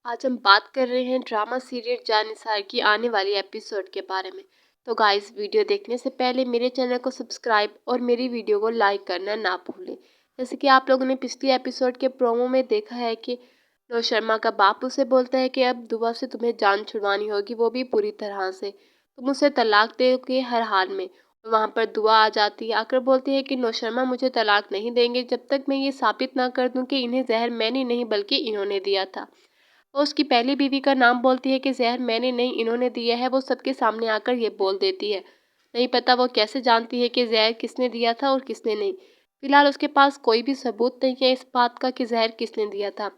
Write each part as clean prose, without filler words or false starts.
آج ہم بات کر رہے ہیں ڈرامہ سیریل جاں نثار کی آنے والی ایپیسوڈ کے بارے میں۔ تو گائز، ویڈیو دیکھنے سے پہلے میرے چینل کو سبسکرائب اور میری ویڈیو کو لائک کرنا نہ بھولیں۔ جیسے کہ آپ لوگوں نے پچھلی ایپیسوڈ کے پرومو میں دیکھا ہے کہ نو شرما کا باپ اسے بولتا ہے کہ اب دعا سے تمہیں جان چھڑوانی ہوگی، وہ بھی پوری طرح سے، تم اسے طلاق دے گے ہر حال میں۔ وہاں پر دعا آ جاتی ہے، آ کر بولتی ہے کہ نو شرما مجھے طلاق نہیں دیں گے جب تک میں یہ ثابت نہ کر دوں کہ انہیں زہر میں نے نہیں بلکہ انہوں نے دیا تھا۔ وہ اس کی پہلی بیوی کا نام بولتی ہے کہ زہر میں نے نہیں انہوں نے دیا ہے۔ وہ سب کے سامنے آ کر یہ بول دیتی ہے۔ نہیں پتا وہ کیسے جانتی ہے کہ زہر کس نے دیا تھا اور کس نے نہیں۔ فی الحال اس کے پاس کوئی بھی ثبوت نہیں ہے اس بات کا کہ زہر کس نے دیا تھا،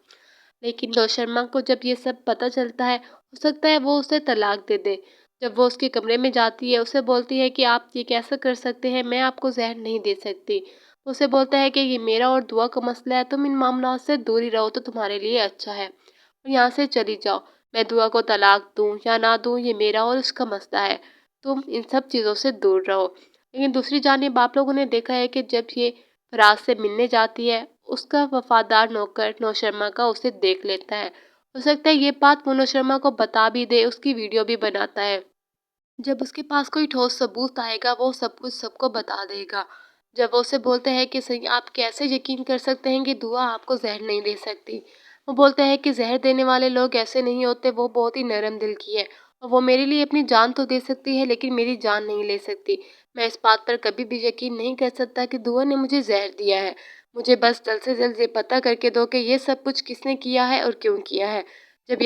لیکن نو شرما کو جب یہ سب پتہ چلتا ہے، ہو سکتا ہے وہ اسے طلاق دے دے۔ جب وہ اس کے کمرے میں جاتی ہے، اسے بولتی ہے کہ آپ یہ کیسے کر سکتے ہیں، میں آپ کو زہر نہیں دے سکتی۔ اسے بولتا ہے کہ یہ میرا اور دعا کا مسئلہ ہے، تم ان معاملات سے دور ہی رہو تو تمہارے لیے اچھا ہے، اور یہاں سے چلی جاؤ۔ میں دعا کو طلاق دوں یا نہ دوں یہ میرا اور اس کا مسئلہ ہے، تم ان سب چیزوں سے دور رہو۔ لیکن دوسری جانب آپ لوگوں نے دیکھا ہے کہ جب یہ فراز سے ملنے جاتی ہے، اس کا وفادار نوکر نو شرما کا اسے دیکھ لیتا ہے۔ ہو سکتا ہے یہ بات وہ نو شرما کو بتا بھی دے، اس کی ویڈیو بھی بناتا ہے۔ جب اس کے پاس کوئی ٹھوس ثبوت آئے گا، وہ سب کچھ سب کو بتا دے گا۔ جب وہ اسے بولتا ہے کہ آپ کیسے یقین کر سکتے ہیں کہ دعا آپ کو زہر نہیں دے سکتی، وہ بولتا ہے کہ زہر دینے والے لوگ ایسے نہیں ہوتے، وہ بہت ہی نرم دل کی ہے، اور وہ میرے لیے اپنی جان تو دے سکتی ہے لیکن میری جان نہیں لے سکتی۔ میں اس بات پر کبھی بھی یقین نہیں کر سکتا کہ دعا نے مجھے زہر دیا ہے۔ مجھے بس جلد سے جلد یہ پتہ کر کے دو کہ یہ سب کچھ کس نے کیا ہے اور کیوں کیا ہے۔ جب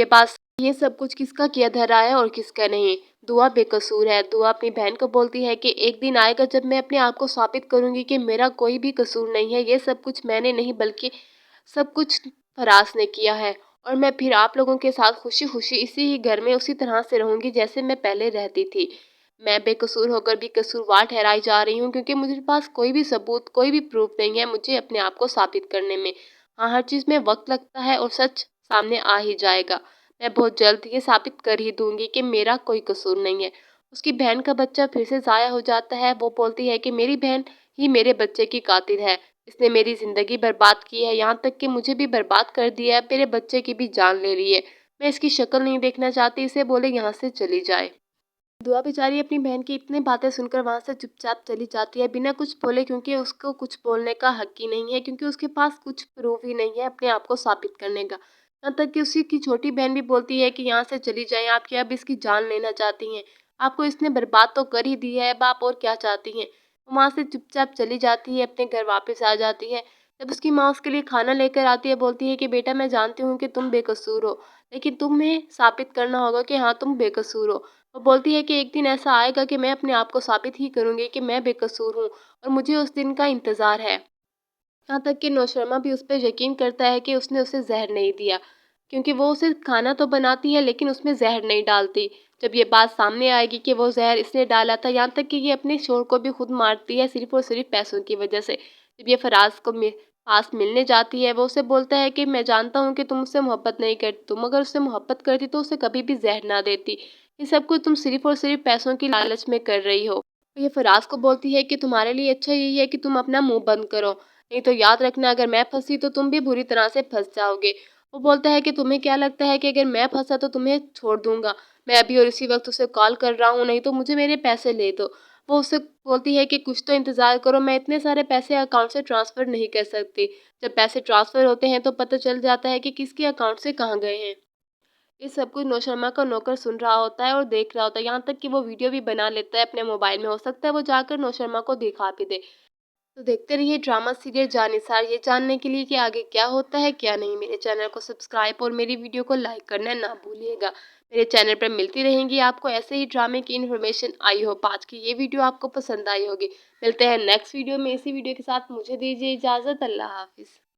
یہ سب کچھ کس کا کیا دھرا ہے اور کس کا نہیں۔ دعا بے قصور ہے۔ دعا اپنی بہن کو بولتی ہے کہ ایک دن آئے گا جب میں اپنے آپ کو ثابت کروں گی کہ میرا کوئی بھی قصور نہیں ہے، یہ سب کچھ میں نے نہیں بلکہ سب کچھ فراز نے کیا ہے، اور میں پھر آپ لوگوں کے ساتھ خوشی خوشی اسی ہی گھر میں اسی طرح سے رہوں گی جیسے میں پہلے رہتی تھی۔ میں بے قصور ہو کر بھی قصوروار ٹھہرائی جا رہی ہوں کیونکہ مجھے پاس کوئی بھی ثبوت، کوئی بھی پروف نہیں ہے مجھے اپنے آپ کو ثابت کرنے میں۔ ہاں، ہر چیز میں وقت لگتا ہے اور سچ سامنے آ ہی جائے گا۔ میں بہت جلد یہ ثابت کر ہی دوں گی کہ میرا کوئی قصور نہیں ہے۔ اس کی بہن کا بچہ پھر سے ضائع ہو جاتا ہے۔ وہ بولتی ہے کہ میری بہن ہی میرے بچے کی قاتل ہے، اس نے میری زندگی برباد کی ہے، یہاں تک کہ مجھے بھی برباد کر دیا ہے، میرے بچے کی بھی جان لے لی ہے۔ میں اس کی شکل نہیں دیکھنا چاہتی، اسے بولے یہاں سے چلی جائے۔ دعا بیچاری اپنی بہن کی اتنی باتیں سن کر وہاں سے چپ چاپ چلی جاتی ہے بنا کچھ بولے، کیونکہ اس کو کچھ بولنے کا حق ہی نہیں ہے، کیونکہ اس کے پاس کچھ پروف ہی نہیں ہے اپنے آپ کو ثابت کرنے کا۔ یہاں تک کہ اسی کی چھوٹی بہن بھی بولتی ہے کہ یہاں سے چلی جائیں، آپ کیا اب اس کی جان لینا چاہتی ہیں؟ آپ کو اس نے برباد تو کر ہی دی ہے، اب آپ اور کیا چاہتی ہیں؟ وہاں سے چپ چاپ چلی جاتی ہے، اپنے گھر واپس آ جاتی ہے۔ جب اس کی ماں اس کے لیے کھانا لے کر آتی ہے، بولتی ہے کہ بیٹا میں جانتی ہوں کہ تم بے قصور ہو، لیکن تمہیں ثابت کرنا ہوگا کہ ہاں تم بے قصور ہو۔ وہ بولتی ہے کہ ایک دن ایسا آئے گا کہ میں اپنے آپ کو ثابت ہی کروں گی کہ میں بے قصور ہوں، اور مجھے اس دن کا انتظار ہے۔ یہاں تک کہ نو شرما بھی اس پہ یقین کرتا ہے کہ اس نے اسے زہر نہیں دیا، کیونکہ وہ اسے کھانا تو بناتی ہے لیکن اس میں زہر نہیں ڈالتی۔ جب یہ بات سامنے آئے گی کہ وہ زہر اس نے ڈالا تھا، یہاں تک کہ یہ اپنے شوہر کو بھی خود مارتی ہے صرف اور صرف پیسوں کی وجہ سے۔ جب یہ فراز کو پاس ملنے جاتی ہے، وہ اسے بولتا ہے کہ میں جانتا ہوں کہ تم اس سے محبت نہیں کرتی، تم اگر اس سے محبت کرتی تو اسے کبھی بھی زہر نہ دیتی، یہ سب کچھ تم صرف اور صرف پیسوں کی لالچ میں کر رہی ہو۔ یہ فراز کو بولتی ہے کہ تمہارے لیے اچھا یہی ہے کہ تم اپنا منہ بند کرو، نہیں تو یاد رکھنا اگر میں پھنسی تو تم بھی بری طرح سے پھنس جاؤ گے۔ وہ بولتا ہے کہ تمہیں کیا لگتا ہے کہ اگر میں پھنسا تو تمہیں چھوڑ دوں گا؟ میں ابھی اور اسی وقت اسے کال کر رہا ہوں، نہیں تو مجھے میرے پیسے لے دو۔ وہ اسے بولتی ہے کہ کچھ تو انتظار کرو، میں اتنے سارے پیسے اکاؤنٹ سے ٹرانسفر نہیں کر سکتی۔ جب پیسے ٹرانسفر ہوتے ہیں تو پتہ چل جاتا ہے کہ کس کے اکاؤنٹ سے کہاں گئے ہیں۔ یہ سب کچھ نو شرما کا نوکر سن رہا ہوتا ہے اور دیکھ رہا ہوتا ہے، یہاں تک کہ وہ ویڈیو بھی بنا لیتا ہے اپنے موبائل میں، ہو سکتا ہے وہ جا کر نو شرما کو دکھا بھی دے۔ تو دیکھتے رہیے ڈرامہ سیریل جاں نثار، یہ جاننے کے لیے کہ آگے کیا ہوتا ہے کیا نہیں۔ میرے چینل کو سبسکرائب اور میری ویڈیو کو لائک کرنا نہ بھولیے گا۔ میرے چینل پر ملتی رہیں گی آپ کو ایسے ہی ڈرامے کی انفارمیشن۔ آئی ہوپ آج کی یہ ویڈیو آپ کو پسند آئی ہوگی۔ ملتے ہیں نیکسٹ ویڈیو میں اسی ویڈیو کے ساتھ، مجھے دیجیے اجازت، اللہ حافظ۔